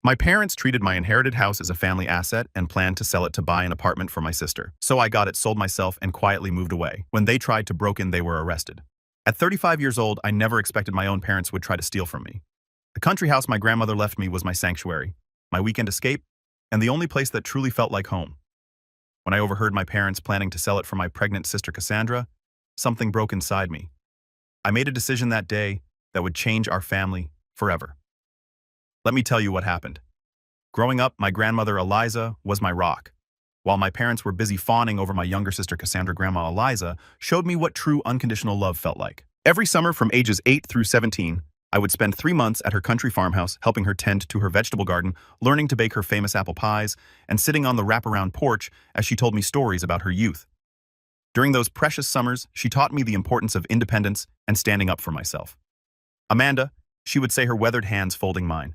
My parents treated my inherited house as a family asset and planned to sell it to buy an apartment for my sister. So I got it sold myself and quietly moved away. When they tried to break in, they were arrested. At 35 years old, I never expected my own parents would try to steal from me. The country house my grandmother left me was my sanctuary, my weekend escape, and the only place that truly felt like home. When I overheard my parents planning to sell it for my pregnant sister Cassandra, something broke inside me. I made a decision that day that would change our family forever. Let me tell you what happened. Growing up, my grandmother Eliza was my rock. While my parents were busy fawning over my younger sister Cassandra, Grandma Eliza showed me what true unconditional love felt like. Every summer from ages 8 through 17, I would spend 3 months at her country farmhouse helping her tend to her vegetable garden, learning to bake her famous apple pies, and sitting on the wraparound porch as she told me stories about her youth. During those precious summers, she taught me the importance of independence and standing up for myself. Amanda, she would say, her weathered hands folding mine.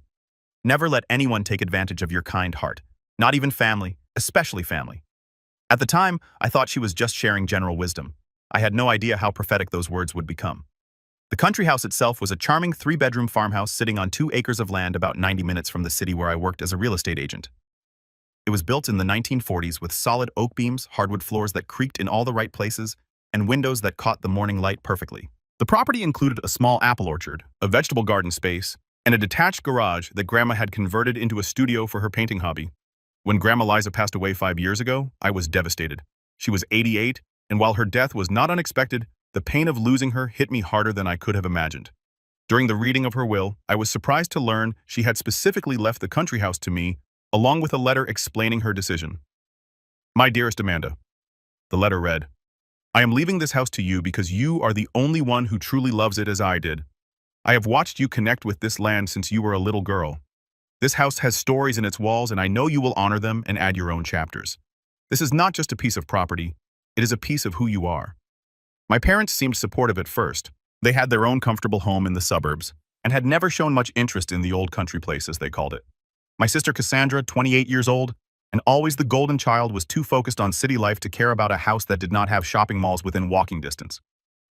Never let anyone take advantage of your kind heart, not even family, especially family. At the time, I thought she was just sharing general wisdom. I had no idea how prophetic those words would become. The country house itself was a charming 3-bedroom farmhouse sitting on 2 acres of land about 90 minutes from the city where I worked as a real estate agent. It was built in the 1940s with solid oak beams, hardwood floors that creaked in all the right places, and windows that caught the morning light perfectly. The property included a small apple orchard, a vegetable garden space, and a detached garage that Grandma had converted into a studio for her painting hobby. When Grandma Liza passed away 5 years ago, I was devastated. She was 88, and while her death was not unexpected, the pain of losing her hit me harder than I could have imagined. During the reading of her will, I was surprised to learn she had specifically left the country house to me, along with a letter explaining her decision. My dearest Amanda, the letter read, I am leaving this house to you because you are the only one who truly loves it as I did. I have watched you connect with this land since you were a little girl. This house has stories in its walls, and I know you will honor them and add your own chapters. This is not just a piece of property, it is a piece of who you are. My parents seemed supportive at first. They had their own comfortable home in the suburbs, and had never shown much interest in the old country place, as they called it. My sister Cassandra, 28 years old, and always the golden child, was too focused on city life to care about a house that did not have shopping malls within walking distance.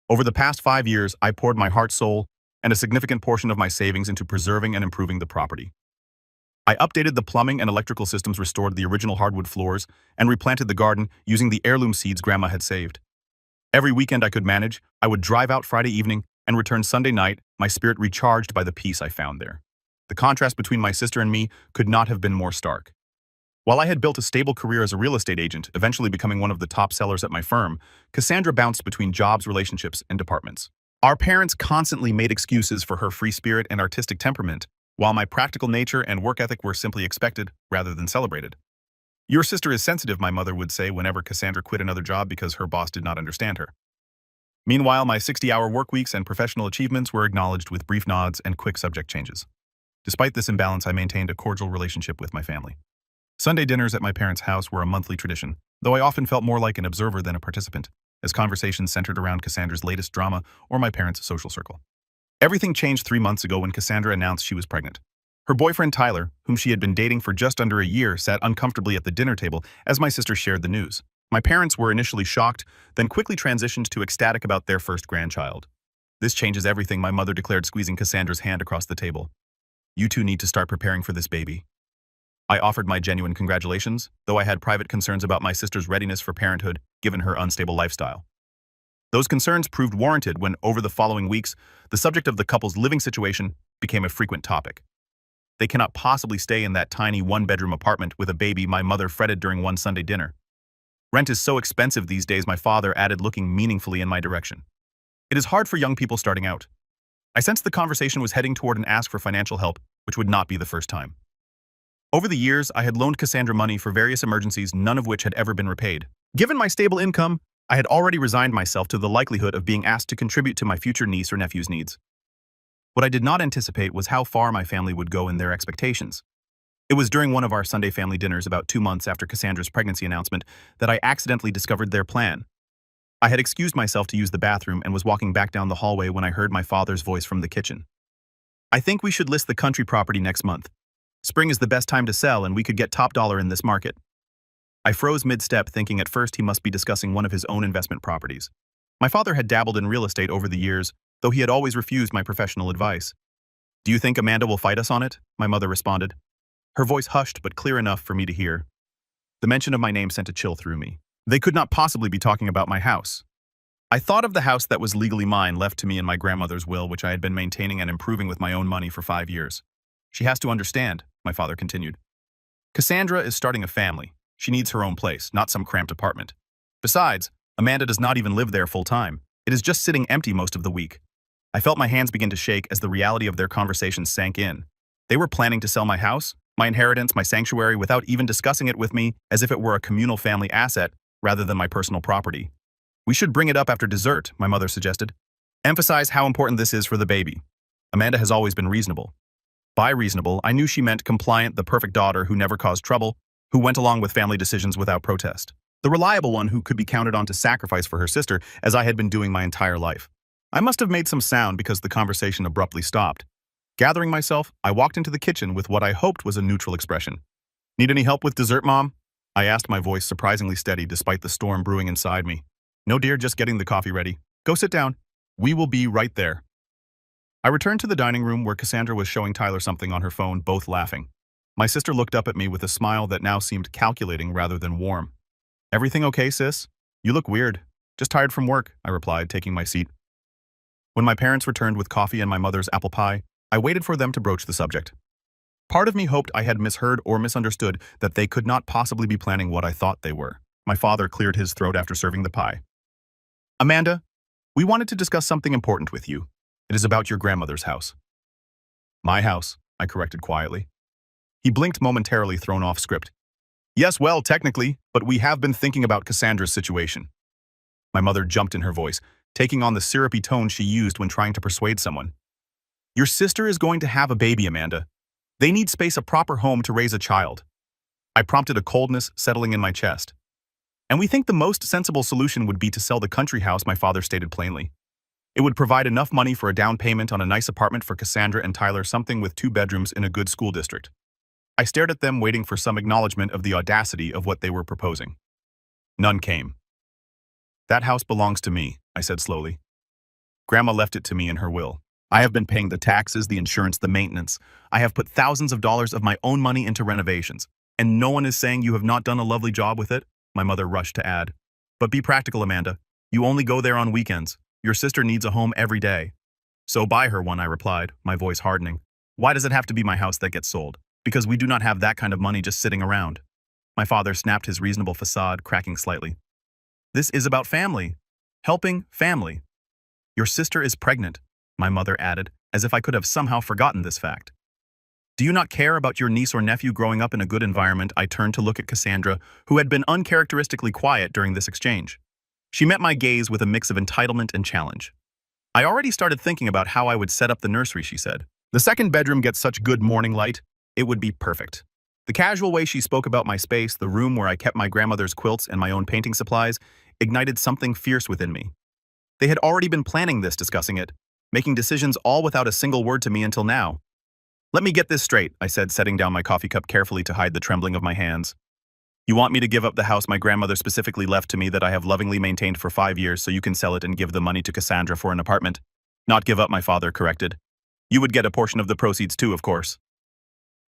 Over the past 5 years, I poured my heart, soul, and a significant portion of my savings into preserving and improving the property. I updated the plumbing and electrical systems, restored the original hardwood floors, and replanted the garden using the heirloom seeds Grandma had saved. Every weekend I could manage, I would drive out Friday evening and return Sunday night, my spirit recharged by the peace I found there. The contrast between my sister and me could not have been more stark. While I had built a stable career as a real estate agent, eventually becoming one of the top sellers at my firm, Cassandra bounced between jobs, relationships, and departments. Our parents constantly made excuses for her free spirit and artistic temperament, while my practical nature and work ethic were simply expected rather than celebrated. Your sister is sensitive, my mother would say whenever Cassandra quit another job because her boss did not understand her. Meanwhile, my 60-hour work weeks and professional achievements were acknowledged with brief nods and quick subject changes. Despite this imbalance, I maintained a cordial relationship with my family. Sunday dinners at my parents' house were a monthly tradition, though I often felt more like an observer than a participant, as conversations centered around Cassandra's latest drama or my parents' social circle. Everything changed 3 months ago when Cassandra announced she was pregnant. Her boyfriend Tyler, whom she had been dating for just under a year, sat uncomfortably at the dinner table as my sister shared the news. My parents were initially shocked, then quickly transitioned to ecstatic about their first grandchild. This changes everything, my mother declared, squeezing Cassandra's hand across the table. You two need to start preparing for this baby. I offered my genuine congratulations, though I had private concerns about my sister's readiness for parenthood, given her unstable lifestyle. Those concerns proved warranted when, over the following weeks, the subject of the couple's living situation became a frequent topic. They cannot possibly stay in that tiny 1-bedroom apartment with a baby, my mother fretted during one Sunday dinner. Rent is so expensive these days, my father added, looking meaningfully in my direction. It is hard for young people starting out. I sensed the conversation was heading toward an ask for financial help, which would not be the first time. Over the years, I had loaned Cassandra money for various emergencies, none of which had ever been repaid. Given my stable income, I had already resigned myself to the likelihood of being asked to contribute to my future niece or nephew's needs. What I did not anticipate was how far my family would go in their expectations. It was during one of our Sunday family dinners about 2 months after Cassandra's pregnancy announcement that I accidentally discovered their plan. I had excused myself to use the bathroom and was walking back down the hallway when I heard my father's voice from the kitchen. I think we should list the country property next month. Spring is the best time to sell, and we could get top dollar in this market. I froze mid-step, thinking at first he must be discussing one of his own investment properties. My father had dabbled in real estate over the years, though he had always refused my professional advice. Do you think Amanda will fight us on it? My mother responded. her voice hushed but clear enough for me to hear. The mention of my name sent a chill through me. They could not possibly be talking about my house. I thought of the house that was legally mine, left to me in my grandmother's will, which I had been maintaining and improving with my own money for 5 years. She has to understand, my father continued. Cassandra is starting a family. She needs her own place, not some cramped apartment. Besides, Amanda does not even live there full-time. It is just sitting empty most of the week. I felt my hands begin to shake as the reality of their conversation sank in. They were planning to sell my house, my inheritance, my sanctuary, without even discussing it with me, as if it were a communal family asset rather than my personal property. We should bring it up after dessert, my mother suggested. Emphasize how important this is for the baby. Amanda has always been reasonable. By reasonable, I knew she meant compliant, the perfect daughter who never caused trouble, who went along with family decisions without protest. The reliable one who could be counted on to sacrifice for her sister, as I had been doing my entire life. I must have made some sound because the conversation abruptly stopped. Gathering myself, I walked into the kitchen with what I hoped was a neutral expression. Need any help with dessert, Mom? I asked, my voice surprisingly steady despite the storm brewing inside me. No, dear, just getting the coffee ready. Go sit down. We will be right there. I returned to the dining room where Cassandra was showing Tyler something on her phone, both laughing. My sister looked up at me with a smile that now seemed calculating rather than warm. Everything okay, sis? You look weird. Just tired from work, I replied, taking my seat. When my parents returned with coffee and my mother's apple pie, I waited for them to broach the subject. Part of me hoped I had misheard or misunderstood that they could not possibly be planning what I thought they were. My father cleared his throat after serving the pie. Amanda, we wanted to discuss something important with you. It is about your grandmother's house. My house, I corrected quietly. He blinked momentarily, thrown off script. Yes, well, technically, but we have been thinking about Cassandra's situation. My mother jumped in her voice, taking on the syrupy tone she used when trying to persuade someone. Your sister is going to have a baby, Amanda. They need space, a proper home to raise a child. I prompted a coldness settling in my chest. And we think the most sensible solution would be to sell the country house, my father stated plainly. It would provide enough money for a down payment on a nice apartment for Cassandra and Tyler, something with 2 bedrooms in a good school district. I stared at them, waiting for some acknowledgement of the audacity of what they were proposing. None came. That house belongs to me, I said slowly. Grandma left it to me in her will. I have been paying the taxes, the insurance, the maintenance. I have put thousands of dollars of my own money into renovations. And no one is saying you have not done a lovely job with it, my mother rushed to add. But be practical, Amanda. You only go there on weekends. Your sister needs a home every day. So buy her one, I replied, my voice hardening. Why does it have to be my house that gets sold? Because we do not have that kind of money just sitting around. My father snapped his reasonable facade, cracking slightly. This is about family. Helping family. Your sister is pregnant, my mother added, as if I could have somehow forgotten this fact. Do you not care about your niece or nephew growing up in a good environment? I turned to look at Cassandra, who had been uncharacteristically quiet during this exchange. She met my gaze with a mix of entitlement and challenge. I already started thinking about how I would set up the nursery, she said. The second bedroom gets such good morning light. It would be perfect. The casual way she spoke about my space, the room where I kept my grandmother's quilts and my own painting supplies, ignited something fierce within me. They had already been planning this, discussing it, making decisions all without a single word to me until now. Let me get this straight, I said, setting down my coffee cup carefully to hide the trembling of my hands. You want me to give up the house my grandmother specifically left to me that I have lovingly maintained for 5 years so you can sell it and give the money to Cassandra for an apartment? Not give up, my father corrected. You would get a portion of the proceeds too, of course.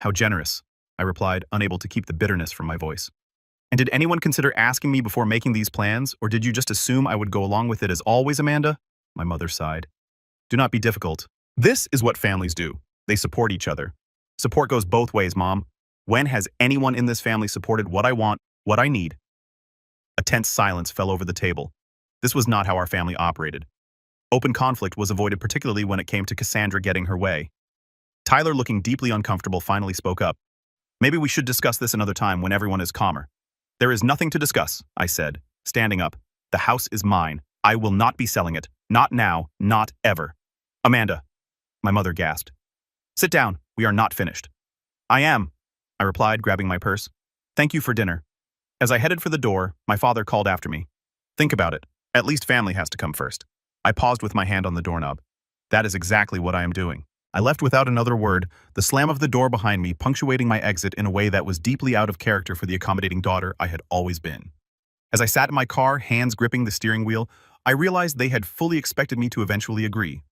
How generous, I replied, unable to keep the bitterness from my voice. And did anyone consider asking me before making these plans, or did you just assume I would go along with it as always, Amanda? My mother sighed. Do not be difficult. This is what families do. They support each other. Support goes both ways, Mom. When has anyone in this family supported what I want, what I need? A tense silence fell over the table. This was not how our family operated. Open conflict was avoided, particularly when it came to Cassandra getting her way. Tyler, looking deeply uncomfortable, finally spoke up. Maybe we should discuss this another time when everyone is calmer. There is nothing to discuss, I said, standing up. The house is mine. I will not be selling it. Not now, not ever. Amanda, my mother gasped. Sit down. We are not finished. I am, I replied, grabbing my purse. Thank you for dinner. As I headed for the door, my father called after me. Think about it. At least family has to come first. I paused with my hand on the doorknob. That is exactly what I am doing. I left without another word, the slam of the door behind me punctuating my exit in a way that was deeply out of character for the accommodating daughter I had always been. As I sat in my car, hands gripping the steering wheel, I realized they had fully expected me to eventually agree.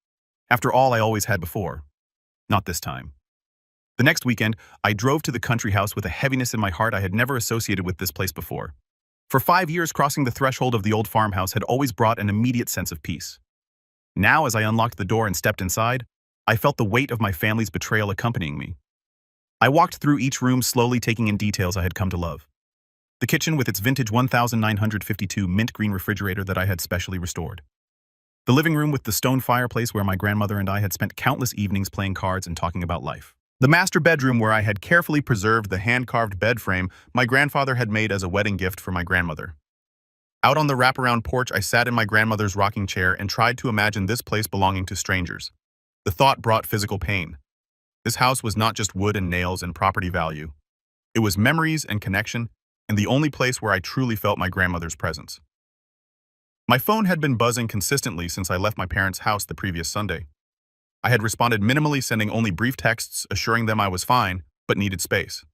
After all I always had before. Not this time. The next weekend, I drove to the country house with a heaviness in my heart I had never associated with this place before. For 5 years, crossing the threshold of the old farmhouse had always brought an immediate sense of peace. Now, as I unlocked the door and stepped inside, I felt the weight of my family's betrayal accompanying me. I walked through each room slowly, taking in details I had come to love. The kitchen with its vintage 1952 mint green refrigerator that I had specially restored. The living room with the stone fireplace where my grandmother and I had spent countless evenings playing cards and talking about life. The master bedroom where I had carefully preserved the hand-carved bed frame my grandfather had made as a wedding gift for my grandmother. Out on the wraparound porch, I sat in my grandmother's rocking chair and tried to imagine this place belonging to strangers. The thought brought physical pain. This house was not just wood and nails and property value. It was memories and connection, and the only place where I truly felt my grandmother's presence. My phone had been buzzing consistently since I left my parents' house the previous Sunday. I had responded minimally, sending only brief texts assuring them I was fine, but needed space.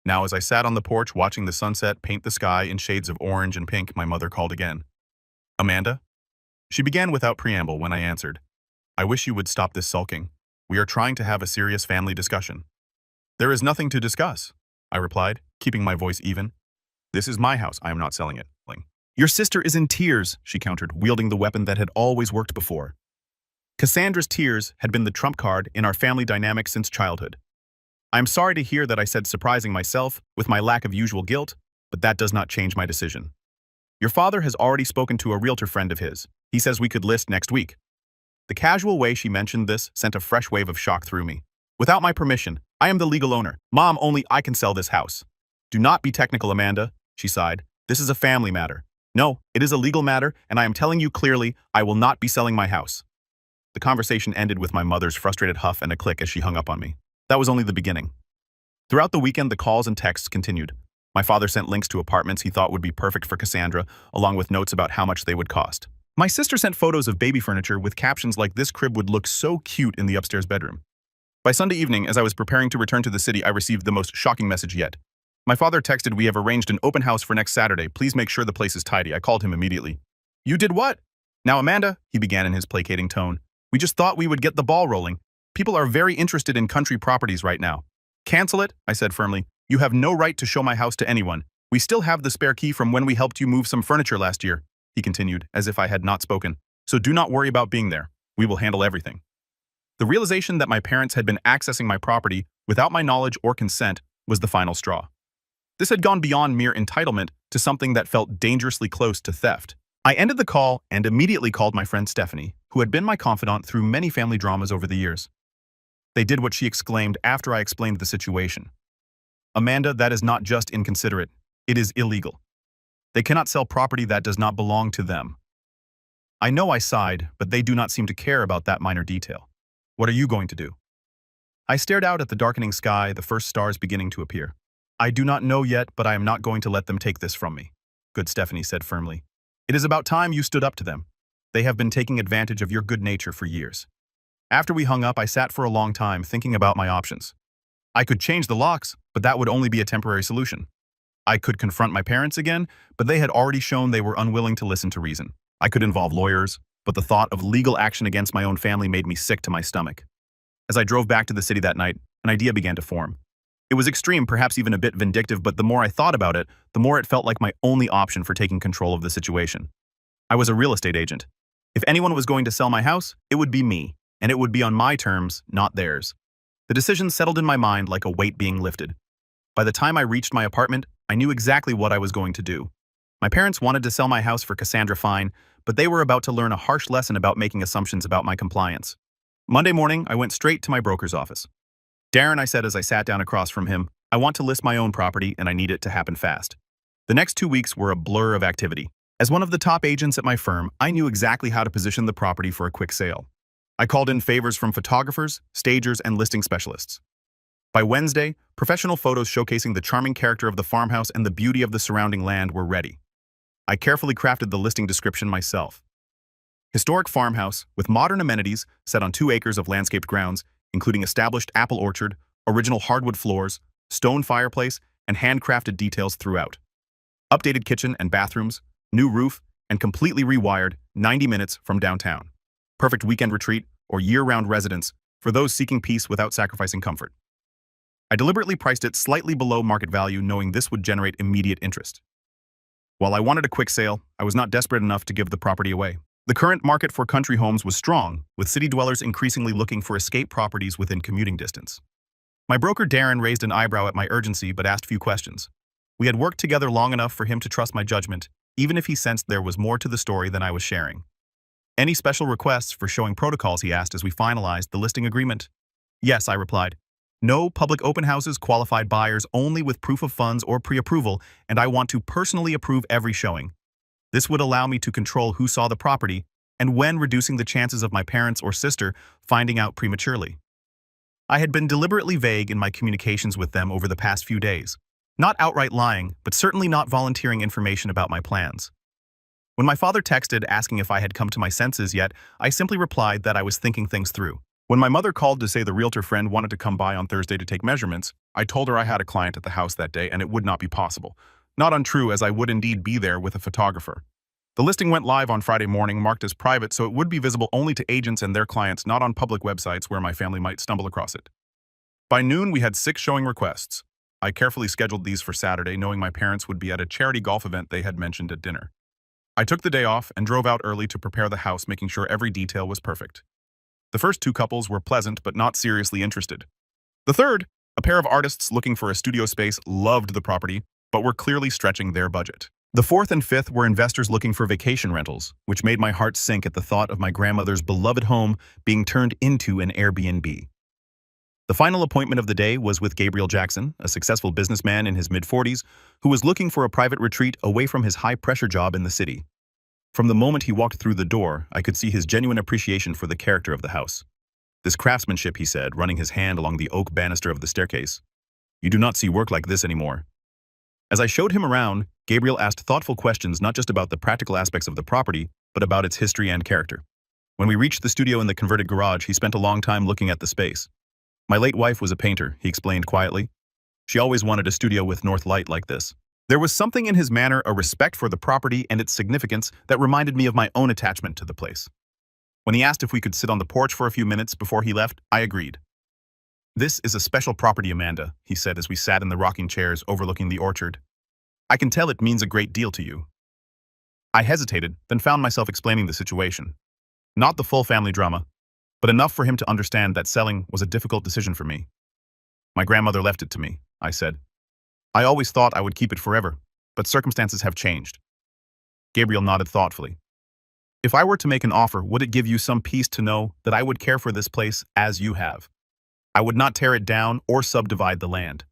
Now, as I sat on the porch watching the sunset paint the sky in shades of orange and pink, my mother called again. "Amanda?" She began without preamble when I answered. "I wish you would stop this sulking. We are trying to have a serious family discussion." "There is nothing to discuss," I replied, keeping my voice even. "This is my house. I am not selling it." "Your sister is in tears," she countered, wielding the weapon that had always worked before. Cassandra's tears had been the trump card in our family dynamic since childhood. I am sorry to hear that I said surprising myself with my lack of usual guilt, but that does not change my decision. Your father has already spoken to a realtor friend of his. He says we could list next week. The casual way she mentioned this sent a fresh wave of shock through me. Without my permission, I am the legal owner. Mom, only I can sell this house. Do not be technical, Amanda, she sighed. This is a family matter. No, it is a legal matter, and I am telling you clearly, I will not be selling my house. The conversation ended with my mother's frustrated huff and a click as she hung up on me. That was only the beginning. Throughout the weekend, the calls and texts continued. My father sent links to apartments he thought would be perfect for Cassandra, along with notes about how much they would cost. My sister sent photos of baby furniture with captions like "This crib would look so cute in the upstairs bedroom." By Sunday evening, as I was preparing to return to the city, I received the most shocking message yet. My father texted, "We have arranged an open house for next Saturday. Please make sure the place is tidy." I called him immediately. "You did what?" "Now, Amanda," he began in his placating tone, "we just thought we would get the ball rolling. People are very interested in country properties right now." "Cancel it," I said firmly. "You have no right to show my house to anyone. We still have the spare key from when we helped you move some furniture last year," he continued, as if I had not spoken. "So do not worry about being there. We will handle everything." The realization that my parents had been accessing my property without my knowledge or consent was the final straw. This had gone beyond mere entitlement to something that felt dangerously close to theft. I ended the call and immediately called my friend Stephanie, who had been my confidant through many family dramas over the years. They did what she exclaimed after I explained the situation. "Amanda, that is not just inconsiderate, it is illegal. They cannot sell property that does not belong to them." I know I sighed, but they do not seem to care about that minor detail. "What are you going to do?" I stared out at the darkening sky, the first stars beginning to appear. "I do not know yet, but I am not going to let them take this from me," good Stephanie said firmly. "It is about time you stood up to them. They have been taking advantage of your good nature for years." After we hung up, I sat for a long time thinking about my options. I could change the locks, but that would only be a temporary solution. I could confront my parents again, but they had already shown they were unwilling to listen to reason. I could involve lawyers, but the thought of legal action against my own family made me sick to my stomach. As I drove back to the city that night, an idea began to form. It was extreme, perhaps even a bit vindictive, but the more I thought about it, the more it felt like my only option for taking control of the situation. I was a real estate agent. If anyone was going to sell my house, it would be me, and it would be on my terms, not theirs. The decision settled in my mind like a weight being lifted. By the time I reached my apartment, I knew exactly what I was going to do. My parents wanted to sell my house for Cassandra fine, but they were about to learn a harsh lesson about making assumptions about my compliance. Monday morning, I went straight to my broker's office. "Darren," I said as I sat down across from him, "I want to list my own property and I need it to happen fast." The next 2 weeks were a blur of activity. As one of the top agents at my firm, I knew exactly how to position the property for a quick sale. I called in favors from photographers, stagers, and listing specialists. By Wednesday, professional photos showcasing the charming character of the farmhouse and the beauty of the surrounding land were ready. I carefully crafted the listing description myself. Historic farmhouse with modern amenities set on 2 acres of landscaped grounds, including established apple orchard, original hardwood floors, stone fireplace, and handcrafted details throughout. Updated kitchen and bathrooms, new roof, and completely rewired 90 minutes from downtown. Perfect weekend retreat or year-round residence for those seeking peace without sacrificing comfort. I deliberately priced it slightly below market value, knowing this would generate immediate interest. While I wanted a quick sale, I was not desperate enough to give the property away. The current market for country homes was strong, with city dwellers increasingly looking for escape properties within commuting distance. My broker Darren raised an eyebrow at my urgency but asked few questions. We had worked together long enough for him to trust my judgment, even if he sensed there was more to the story than I was sharing. Any special requests for showing protocols, he asked as we finalized the listing agreement. Yes, I replied. No public open houses, qualified buyers only with proof of funds or pre-approval, and I want to personally approve every showing. This would allow me to control who saw the property and when, reducing the chances of my parents or sister finding out prematurely. I had been deliberately vague in my communications with them over the past few days. Not outright lying, but certainly not volunteering information about my plans. When my father texted asking if I had come to my senses yet, I simply replied that I was thinking things through. When my mother called to say the realtor friend wanted to come by on Thursday to take measurements, I told her I had a client at the house that day and it would not be possible. Not untrue, as I would indeed be there with a photographer. The listing went live on Friday morning, marked as private, so it would be visible only to agents and their clients, not on public websites where my family might stumble across it. By noon, we had 6 showing requests. I carefully scheduled these for Saturday, knowing my parents would be at a charity golf event they had mentioned at dinner. I took the day off and drove out early to prepare the house, making sure every detail was perfect. The first 2 couples were pleasant but not seriously interested. The third, a pair of artists looking for a studio space, loved the property, but were clearly stretching their budget. The fourth and fifth were investors looking for vacation rentals, which made my heart sink at the thought of my grandmother's beloved home being turned into an Airbnb. The final appointment of the day was with Gabriel Jackson, a successful businessman in his mid-40s who was looking for a private retreat away from his high-pressure job in the city. From the moment he walked through the door, I could see his genuine appreciation for the character of the house. This craftsmanship, he said, running his hand along the oak banister of the staircase. You do not see work like this anymore. As I showed him around, Gabriel asked thoughtful questions not just about the practical aspects of the property, but about its history and character. When we reached the studio in the converted garage, he spent a long time looking at the space. My late wife was a painter, he explained quietly. She always wanted a studio with north light like this. There was something in his manner, a respect for the property and its significance, that reminded me of my own attachment to the place. When he asked if we could sit on the porch for a few minutes before he left, I agreed. This is a special property, Amanda, he said as we sat in the rocking chairs overlooking the orchard. I can tell it means a great deal to you. I hesitated, then found myself explaining the situation. Not the full family drama, but enough for him to understand that selling was a difficult decision for me. My grandmother left it to me, I said. I always thought I would keep it forever, but circumstances have changed. Gabriel nodded thoughtfully. If I were to make an offer, would it give you some peace to know that I would care for this place as you have? I would not tear it down or subdivide the land.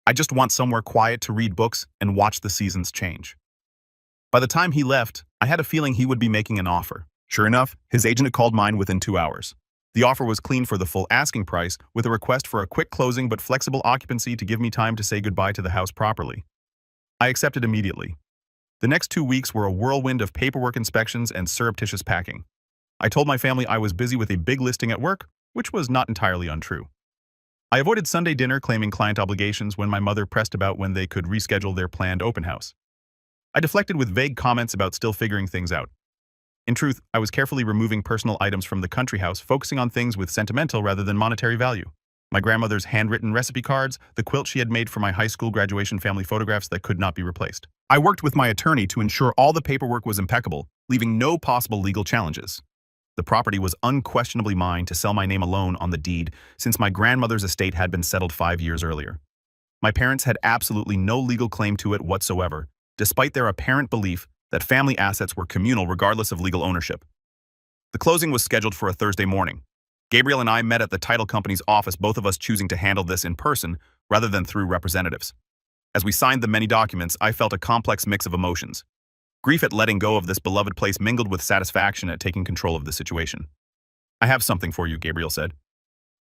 I just want somewhere quiet to read books and watch the seasons change. By the time he left, I had a feeling he would be making an offer. Sure enough, his agent had called mine within 2 hours. The offer was clean for the full asking price, with a request for a quick closing but flexible occupancy to give me time to say goodbye to the house properly. I accepted immediately. The next 2 weeks were a whirlwind of paperwork inspections and surreptitious packing. I told my family I was busy with a big listing at work, which was not entirely untrue. I avoided Sunday dinner, claiming client obligations when my mother pressed about when they could reschedule their planned open house. I deflected with vague comments about still figuring things out. In truth, I was carefully removing personal items from the country house, focusing on things with sentimental rather than monetary value. My grandmother's handwritten recipe cards, the quilt she had made for my high school graduation family photographs that could not be replaced. I worked with my attorney to ensure all the paperwork was impeccable, leaving no possible legal challenges. The property was unquestionably mine to sell my name alone on the deed, since my grandmother's estate had been settled 5 years earlier. My parents had absolutely no legal claim to it whatsoever, despite their apparent belief that family assets were communal regardless of legal ownership. The closing was scheduled for a Thursday morning. Gabriel and I met at the title company's office, both of us choosing to handle this in person rather than through representatives. As we signed the many documents, I felt a complex mix of emotions. Grief at letting go of this beloved place mingled with satisfaction at taking control of the situation. I have something for you, Gabriel said.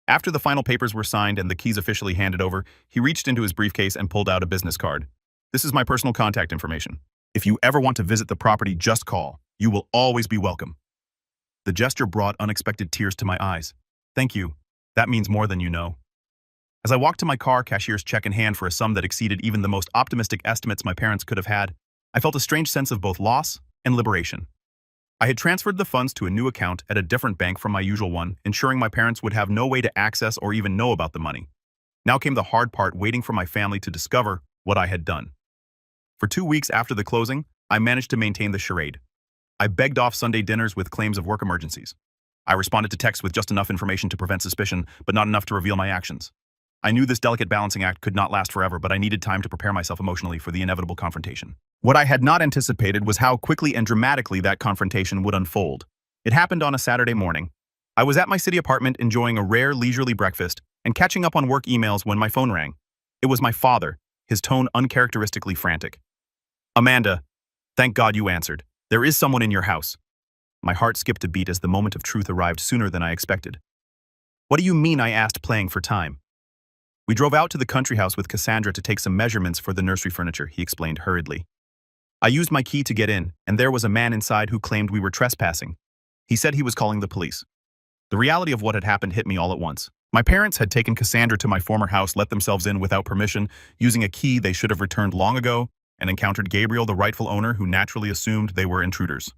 After the final papers were signed and the keys officially handed over, he reached into his briefcase and pulled out a business card. This is my personal contact information. If you ever want to visit the property, just call. You will always be welcome. The gesture brought unexpected tears to my eyes. Thank you. That means more than you know. As I walked to my car, cashier's check in hand for a sum that exceeded even the most optimistic estimates my parents could have had, I felt a strange sense of both loss and liberation. I had transferred the funds to a new account at a different bank from my usual one, ensuring my parents would have no way to access or even know about the money. Now came the hard part, waiting for my family to discover what I had done. For 2 weeks after the closing, I managed to maintain the charade. I begged off Sunday dinners with claims of work emergencies. I responded to texts with just enough information to prevent suspicion, but not enough to reveal my actions. I knew this delicate balancing act could not last forever, but I needed time to prepare myself emotionally for the inevitable confrontation. What I had not anticipated was how quickly and dramatically that confrontation would unfold. It happened on a Saturday morning. I was at my city apartment enjoying a rare leisurely breakfast and catching up on work emails when my phone rang. It was my father, his tone uncharacteristically frantic. "Amanda, thank God you answered. There is someone in your house." My heart skipped a beat as the moment of truth arrived sooner than I expected. "What do you mean?" I asked, playing for time. "We drove out to the country house with Cassandra to take some measurements for the nursery furniture," he explained hurriedly. "I used my key to get in, and there was a man inside who claimed we were trespassing. He said he was calling the police." The reality of what had happened hit me all at once. My parents had taken Cassandra to my former house, let themselves in without permission, using a key they should have returned long ago, and encountered Gabriel, the rightful owner, who naturally assumed they were intruders.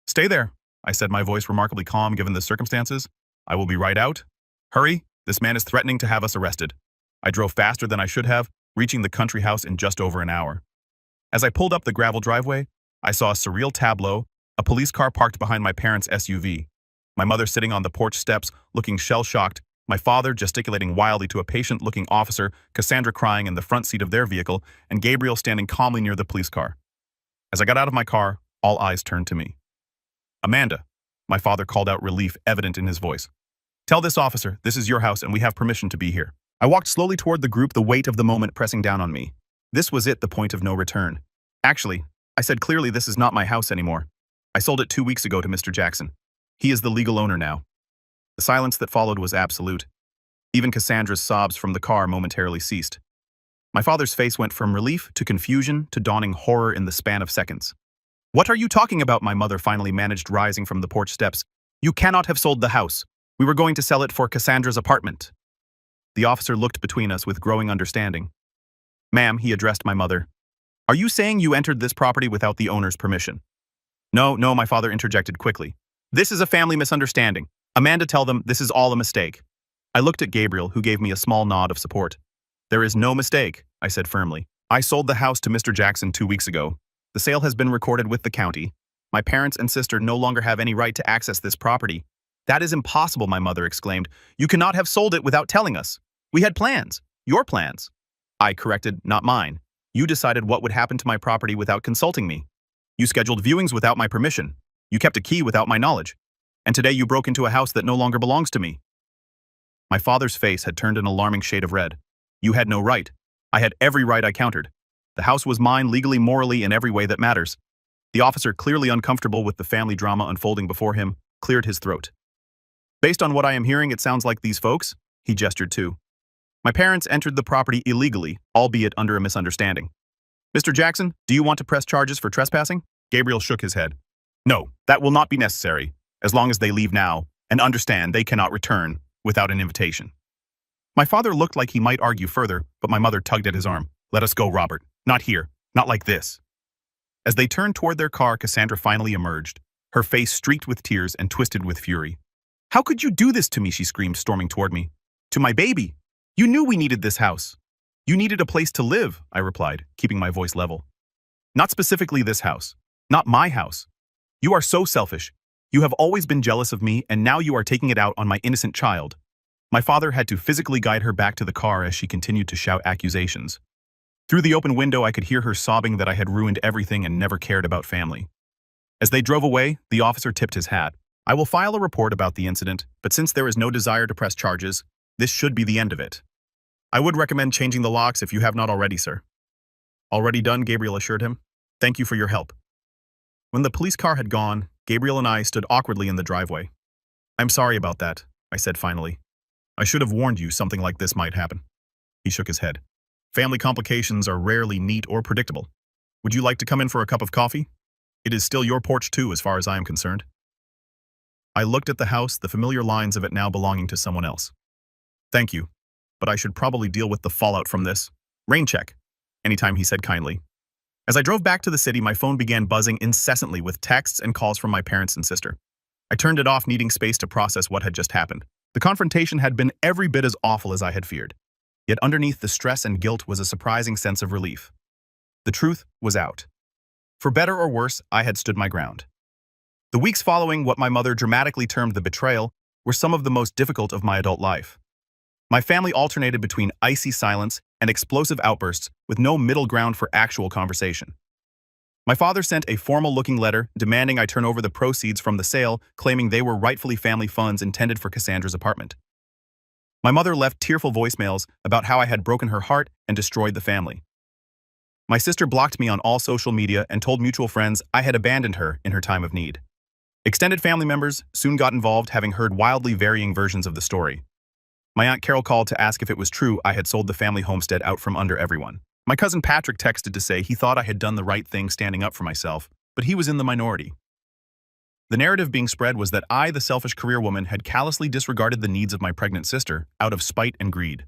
"Stay there," I said, my voice remarkably calm given the circumstances. "I will be right out. Hurry, this man is threatening to have us arrested." I drove faster than I should have, reaching the country house in just over an hour. As I pulled up the gravel driveway, I saw a surreal tableau, a police car parked behind my parents' SUV. My mother sitting on the porch steps, looking shell-shocked, my father gesticulating wildly to a patient-looking officer, Cassandra crying in the front seat of their vehicle, and Gabriel standing calmly near the police car. As I got out of my car, all eyes turned to me. "Amanda," my father called out, relief evident in his voice. "Tell this officer this is your house and we have permission to be here." I walked slowly toward the group, the weight of the moment pressing down on me. This was it, the point of no return. "Actually," I said clearly, "this is not my house anymore. I sold it 2 weeks ago to Mr. Jackson. He is the legal owner now." The silence that followed was absolute. Even Cassandra's sobs from the car momentarily ceased. My father's face went from relief to confusion to dawning horror in the span of seconds. "What are you talking about?" my mother finally managed, rising from the porch steps. "You cannot have sold the house. We were going to sell it for Cassandra's apartment." The officer looked between us with growing understanding. "Ma'am," he addressed my mother, "are you saying you entered this property without the owner's permission?" No, my father interjected quickly. "This is a family misunderstanding. Amanda, tell them this is all a mistake." I looked at Gabriel, who gave me a small nod of support. "There is no mistake," I said firmly. "I sold the house to Mr. Jackson 2 weeks ago. The sale has been recorded with the county. My parents and sister no longer have any right to access this property." "That is impossible," my mother exclaimed. "You cannot have sold it without telling us. We had plans. Your plans." I corrected, "Not mine. You decided what would happen to my property without consulting me. You scheduled viewings without my permission. You kept a key without my knowledge. And today you broke into a house that no longer belongs to me." My father's face had turned an alarming shade of red. "You had no right. I had every right," I countered. "The house was mine legally, morally, in every way that matters." The officer, clearly uncomfortable with the family drama unfolding before him, cleared his throat. "Based on what I am hearing, it sounds like these folks," he gestured to. "My parents entered the property illegally, albeit under a misunderstanding. Mr. Jackson, do you want to press charges for trespassing?" Gabriel shook his head. "No, that will not be necessary, as long as they leave now and understand they cannot return without an invitation." My father looked like he might argue further, but my mother tugged at his arm. "Let us go, Robert. Not here. Not like this." As they turned toward their car, Cassandra finally emerged, her face streaked with tears and twisted with fury. "How could you do this to me?" she screamed, storming toward me. "To my baby. You knew we needed this house. You needed a place to live," I replied, keeping my voice level. "Not specifically this house. Not my house. You are so selfish. You have always been jealous of me, and now you are taking it out on my innocent child." My father had to physically guide her back to the car as she continued to shout accusations. Through the open window, I could hear her sobbing that I had ruined everything and never cared about family. As they drove away, the officer tipped his hat. "I will file a report about the incident, but since there is no desire to press charges, this should be the end of it. I would recommend changing the locks if you have not already, sir." "Already done," Gabriel assured him. "Thank you for your help." When the police car had gone, Gabriel and I stood awkwardly in the driveway. "I'm sorry about that," I said finally. "I should have warned you something like this might happen." He shook his head. "Family complications are rarely neat or predictable. Would you like to come in for a cup of coffee? It is still your porch too, as far as I am concerned." I looked at the house, the familiar lines of it now belonging to someone else. "Thank you, but I should probably deal with the fallout from this. Rain check," anytime, he said kindly. As I drove back to the city, my phone began buzzing incessantly with texts and calls from my parents and sister. I turned it off, needing space to process what had just happened. The confrontation had been every bit as awful as I had feared. Yet underneath the stress and guilt was a surprising sense of relief. The truth was out. For better or worse, I had stood my ground. The weeks following what my mother dramatically termed the betrayal were some of the most difficult of my adult life. My family alternated between icy silence and explosive outbursts with no middle ground for actual conversation. My father sent a formal-looking letter demanding I turn over the proceeds from the sale, claiming they were rightfully family funds intended for Cassandra's apartment. My mother left tearful voicemails about how I had broken her heart and destroyed the family. My sister blocked me on all social media and told mutual friends I had abandoned her in her time of need. Extended family members soon got involved, having heard wildly varying versions of the story. My Aunt Carol called to ask if it was true I had sold the family homestead out from under everyone. My cousin Patrick texted to say he thought I had done the right thing standing up for myself, but he was in the minority. The narrative being spread was that I, the selfish career woman, had callously disregarded the needs of my pregnant sister out of spite and greed.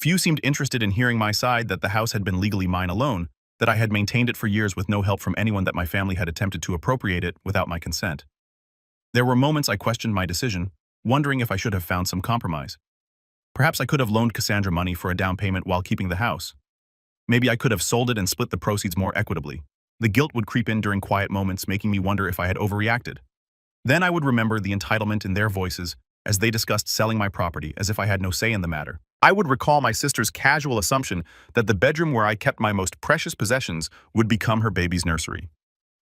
Few seemed interested in hearing my side, that the house had been legally mine alone, that I had maintained it for years with no help from anyone, that my family had attempted to appropriate it without my consent. There were moments I questioned my decision, wondering if I should have found some compromise. Perhaps I could have loaned Cassandra money for a down payment while keeping the house. Maybe I could have sold it and split the proceeds more equitably. The guilt would creep in during quiet moments, making me wonder if I had overreacted. Then I would remember the entitlement in their voices as they discussed selling my property, as if I had no say in the matter. I would recall my sister's casual assumption that the bedroom where I kept my most precious possessions would become her baby's nursery.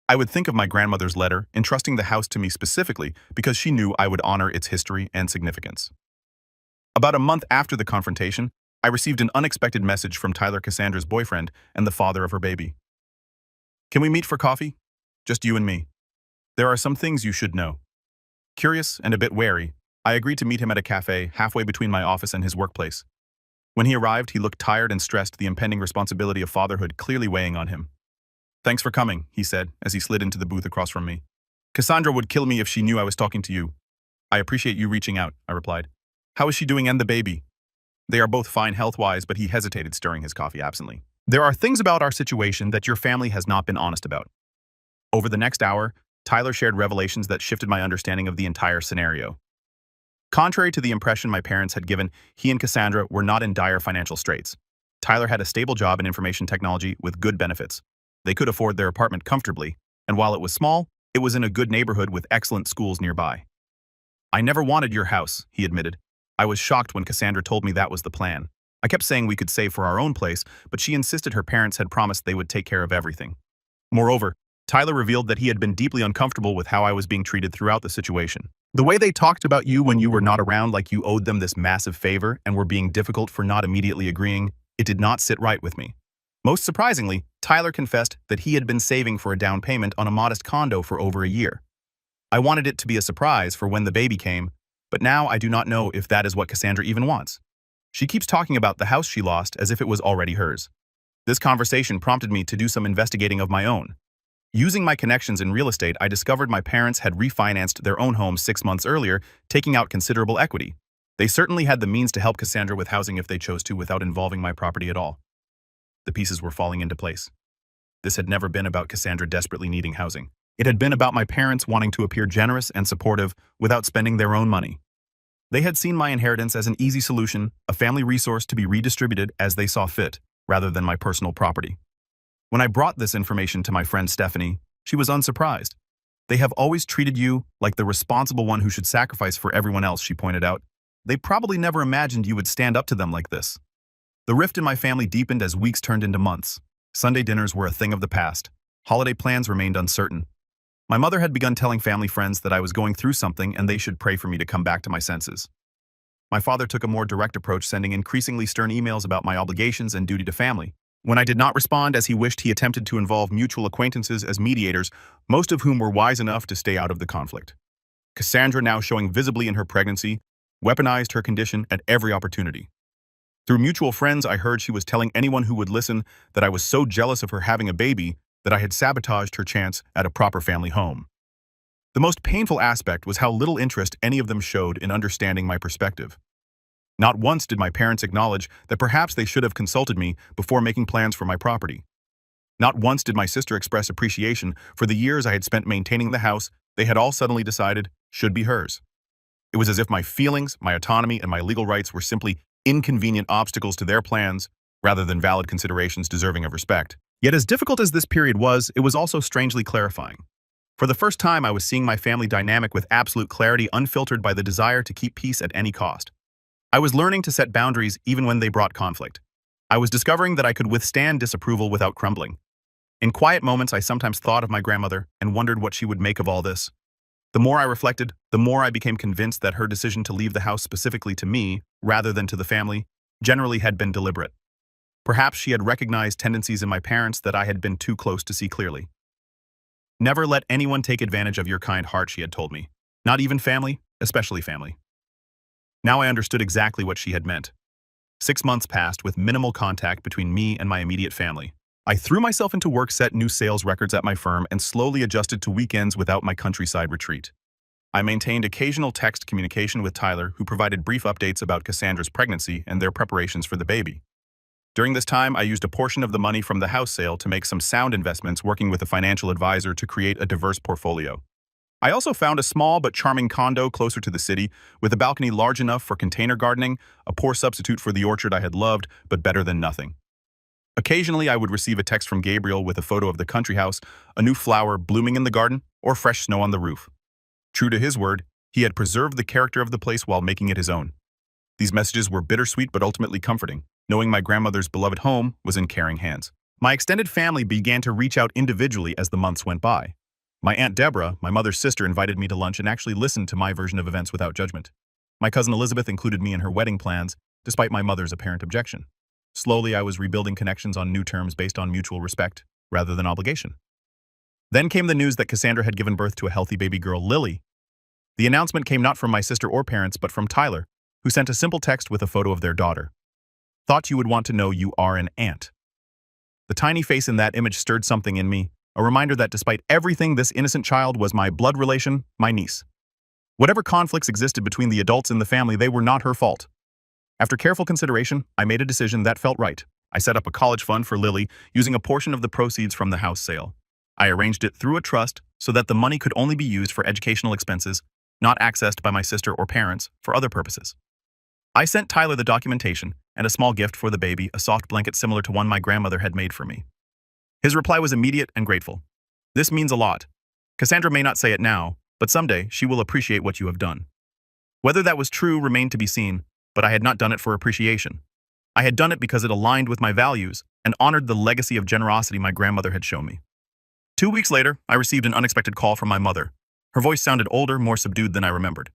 I would think of my grandmother's letter, entrusting the house to me specifically because she knew I would honor its history and significance. About a month after the confrontation, I received an unexpected message from Tyler, Cassandra's boyfriend and the father of her baby. "Can we meet for coffee? Just you and me. There are some things you should know." Curious and a bit wary, I agreed to meet him at a cafe halfway between my office and his workplace. When he arrived, he looked tired and stressed, the impending responsibility of fatherhood clearly weighing on him. "Thanks for coming," he said as he slid into the booth across from me. "Cassandra would kill me if she knew I was talking to you." "I appreciate you reaching out," I replied. "How is she doing and the baby?" "They are both fine health-wise," but he hesitated, stirring his coffee absently. "There are things about our situation that your family has not been honest about." Over the next hour, Tyler shared revelations that shifted my understanding of the entire scenario. Contrary to the impression my parents had given, he and Cassandra were not in dire financial straits. Tyler had a stable job in information technology with good benefits. They could afford their apartment comfortably, and while it was small, it was in a good neighborhood with excellent schools nearby. "I never wanted your house," he admitted. I was shocked when Cassandra told me that was the plan. I kept saying we could save for our own place, but she insisted her parents had promised they would take care of everything. Moreover, Tyler revealed that he had been deeply uncomfortable with how I was being treated throughout the situation. The way they talked about you when you were not around, like you owed them this massive favor and were being difficult for not immediately agreeing, it did not sit right with me. Most surprisingly, Tyler confessed that he had been saving for a down payment on a modest condo for over a year. I wanted it to be a surprise for when the baby came, but now I do not know if that is what Cassandra even wants. She keeps talking about the house she lost as if it was already hers. This conversation prompted me to do some investigating of my own. Using my connections in real estate, I discovered my parents had refinanced their own home 6 months earlier, taking out considerable equity. They certainly had the means to help Cassandra with housing if they chose to, without involving my property at all. The pieces were falling into place. This had never been about Cassandra desperately needing housing. It had been about my parents wanting to appear generous and supportive without spending their own money. They had seen my inheritance as an easy solution, a family resource to be redistributed as they saw fit, rather than my personal property. When I brought this information to my friend Stephanie, she was unsurprised. "They have always treated you like the responsible one who should sacrifice for everyone else," she pointed out. "They probably never imagined you would stand up to them like this." The rift in my family deepened as weeks turned into months. Sunday dinners were a thing of the past. Holiday plans remained uncertain. My mother had begun telling family friends that I was going through something and they should pray for me to come back to my senses. My father took a more direct approach, sending increasingly stern emails about my obligations and duty to family. When I did not respond as he wished, he attempted to involve mutual acquaintances as mediators, most of whom were wise enough to stay out of the conflict. Cassandra, now showing visibly in her pregnancy, weaponized her condition at every opportunity. Through mutual friends, I heard she was telling anyone who would listen that I was so jealous of her having a baby that I had sabotaged her chance at a proper family home. The most painful aspect was how little interest any of them showed in understanding my perspective. Not once did my parents acknowledge that perhaps they should have consulted me before making plans for my property. Not once did my sister express appreciation for the years I had spent maintaining the house they had all suddenly decided should be hers. It was as if my feelings, my autonomy, and my legal rights were simply inconvenient obstacles to their plans rather than valid considerations deserving of respect. Yet as difficult as this period was, it was also strangely clarifying. For the first time, I was seeing my family dynamic with absolute clarity, unfiltered by the desire to keep peace at any cost. I was learning to set boundaries even when they brought conflict. I was discovering that I could withstand disapproval without crumbling. In quiet moments, I sometimes thought of my grandmother and wondered what she would make of all this. The more I reflected, the more I became convinced that her decision to leave the house specifically to me, rather than to the family, generally had been deliberate. Perhaps she had recognized tendencies in my parents that I had been too close to see clearly. Never let anyone take advantage of your kind heart, she had told me. Not even family, especially family. Now I understood exactly what she had meant. 6 months passed with minimal contact between me and my immediate family. I threw myself into work, set new sales records at my firm, and slowly adjusted to weekends without my countryside retreat. I maintained occasional text communication with Tyler, who provided brief updates about Cassandra's pregnancy and their preparations for the baby. During this time, I used a portion of the money from the house sale to make some sound investments, working with a financial advisor to create a diverse portfolio. I also found a small but charming condo closer to the city, with a balcony large enough for container gardening, a poor substitute for the orchard I had loved, but better than nothing. Occasionally, I would receive a text from Gabriel with a photo of the country house, a new flower blooming in the garden, or fresh snow on the roof. True to his word, he had preserved the character of the place while making it his own. These messages were bittersweet but ultimately comforting, knowing my grandmother's beloved home was in caring hands. My extended family began to reach out individually as the months went by. My Aunt Deborah, my mother's sister, invited me to lunch and actually listened to my version of events without judgment. My cousin Elizabeth included me in her wedding plans, despite my mother's apparent objection. Slowly, I was rebuilding connections on new terms based on mutual respect, rather than obligation. Then came the news that Cassandra had given birth to a healthy baby girl, Lily. The announcement came not from my sister or parents, but from Tyler, who sent a simple text with a photo of their daughter. Thought you would want to know you are an aunt. The tiny face in that image stirred something in me, a reminder that despite everything, this innocent child was my blood relation, my niece. Whatever conflicts existed between the adults in the family, they were not her fault. After careful consideration, I made a decision that felt right. I set up a college fund for Lily, using a portion of the proceeds from the house sale. I arranged it through a trust so that the money could only be used for educational expenses, not accessed by my sister or parents for other purposes. I sent Tyler the documentation and a small gift for the baby, a soft blanket similar to one my grandmother had made for me. His reply was immediate and grateful. This means a lot. Cassandra may not say it now, but someday she will appreciate what you have done. Whether that was true remained to be seen, but I had not done it for appreciation. I had done it because it aligned with my values and honored the legacy of generosity my grandmother had shown me. 2 weeks later, I received an unexpected call from my mother. Her voice sounded older, more subdued than I remembered.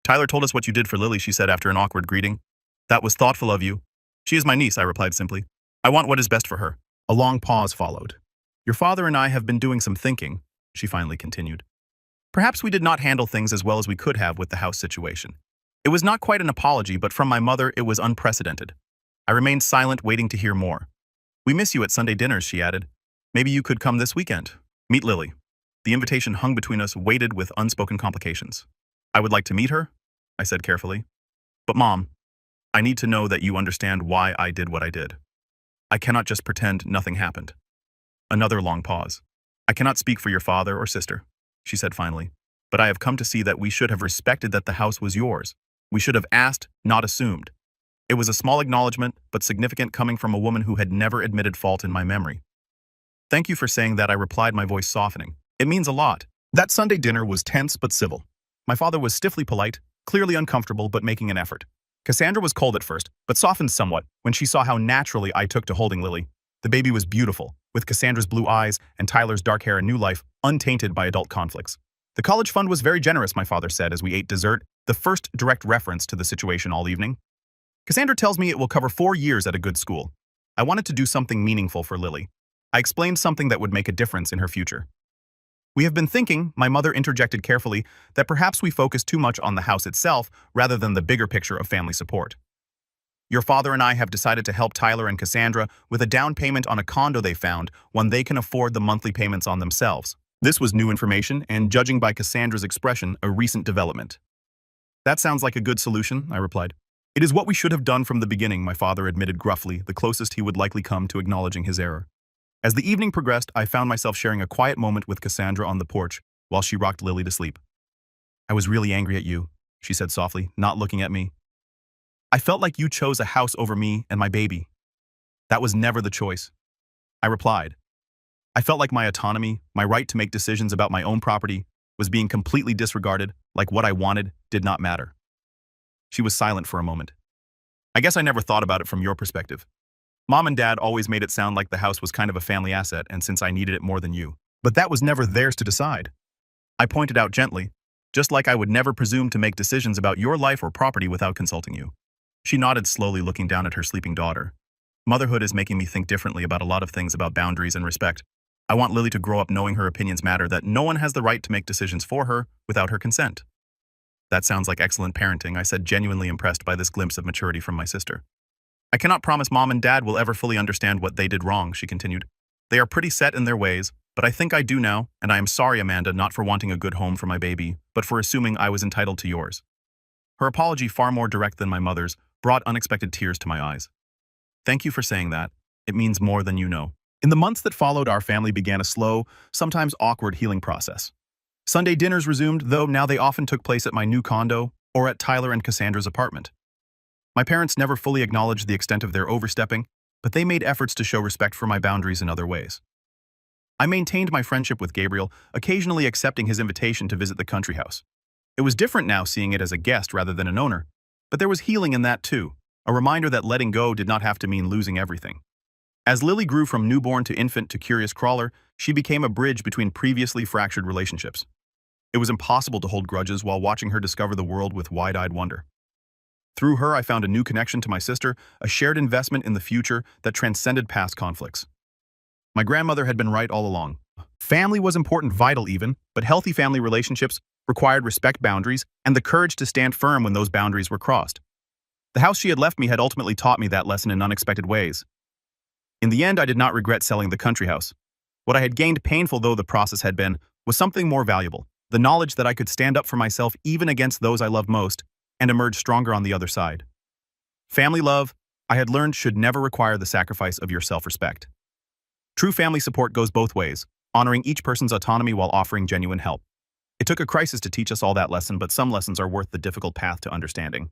Tyler told us what you did for Lily, she said after an awkward greeting. That was thoughtful of you. She is my niece, I replied simply. I want what is best for her. A long pause followed. Your father and I have been doing some thinking, she finally continued. Perhaps we did not handle things as well as we could have with the house situation. It was not quite an apology, but from my mother, it was unprecedented. I remained silent, waiting to hear more. We miss you at Sunday dinners, she added. Maybe you could come this weekend. Meet Lily. The invitation hung between us, weighted with unspoken complications. I would like to meet her, I said carefully. But Mom, I need to know that you understand why I did what I did. I cannot just pretend nothing happened. Another long pause. I cannot speak for your father or sister, she said finally, but I have come to see that we should have respected that the house was yours. We should have asked, not assumed. It was a small acknowledgement, but significant, coming from a woman who had never admitted fault in my memory. Thank you for saying that, I replied, my voice softening. It means a lot. That Sunday dinner was tense but civil. My father was stiffly polite, clearly uncomfortable but making an effort. Cassandra was cold at first, but softened somewhat when she saw how naturally I took to holding Lily. The baby was beautiful, with Cassandra's blue eyes and Tyler's dark hair a new life, untainted by adult conflicts. The college fund was very generous, my father said as we ate dessert, the first direct reference to the situation all evening. Cassandra tells me it will cover 4 years at a good school. I wanted to do something meaningful for Lily. I explained something that would make a difference in her future. We have been thinking, my mother interjected carefully, that perhaps we focus too much on the house itself rather than the bigger picture of family support. Your father and I have decided to help Tyler and Cassandra with a down payment on a condo they found, one they can afford the monthly payments on themselves. This was new information and, judging by Cassandra's expression, a recent development. That sounds like a good solution, I replied. It is what we should have done from the beginning, my father admitted gruffly, the closest he would likely come to acknowledging his error. As the evening progressed, I found myself sharing a quiet moment with Cassandra on the porch while she rocked Lily to sleep. I was really angry at you, she said softly, not looking at me. I felt like you chose a house over me and my baby. That was never the choice. I replied. I felt like my autonomy, my right to make decisions about my own property, was being completely disregarded, like what I wanted did not matter. She was silent for a moment. I guess I never thought about it from your perspective. Mom and Dad always made it sound like the house was kind of a family asset, and since I needed it more than you. But that was never theirs to decide. I pointed out gently, just like I would never presume to make decisions about your life or property without consulting you. She nodded slowly, looking down at her sleeping daughter. Motherhood is making me think differently about a lot of things, about boundaries and respect. I want Lily to grow up knowing her opinions matter, that no one has the right to make decisions for her without her consent. That sounds like excellent parenting, I said, genuinely impressed by this glimpse of maturity from my sister. I cannot promise Mom and Dad will ever fully understand what they did wrong, she continued. They are pretty set in their ways, but I think I do now, and I am sorry, Amanda, not for wanting a good home for my baby, but for assuming I was entitled to yours. Her apology, far more direct than my mother's, brought unexpected tears to my eyes. Thank you for saying that. It means more than you know. In the months that followed, our family began a slow, sometimes awkward healing process. Sunday dinners resumed, though now they often took place at my new condo or at Tyler and Cassandra's apartment. My parents never fully acknowledged the extent of their overstepping, but they made efforts to show respect for my boundaries in other ways. I maintained my friendship with Gabriel, occasionally accepting his invitation to visit the country house. It was different now, seeing it as a guest rather than an owner, but there was healing in that too, a reminder that letting go did not have to mean losing everything. As Lily grew from newborn to infant to curious crawler, she became a bridge between previously fractured relationships. It was impossible to hold grudges while watching her discover the world with wide-eyed wonder. Through her, I found a new connection to my sister, a shared investment in the future that transcended past conflicts. My grandmother had been right all along. Family was important, vital even, but healthy family relationships required respect, boundaries, and the courage to stand firm when those boundaries were crossed. The house she had left me had ultimately taught me that lesson in unexpected ways. In the end, I did not regret selling the country house. What I had gained, painful though the process had been, was something more valuable, the knowledge that I could stand up for myself even against those I loved most, and emerge stronger on the other side. Family love, I had learned, should never require the sacrifice of your self-respect. True family support goes both ways, honoring each person's autonomy while offering genuine help. It took a crisis to teach us all that lesson, but some lessons are worth the difficult path to understanding.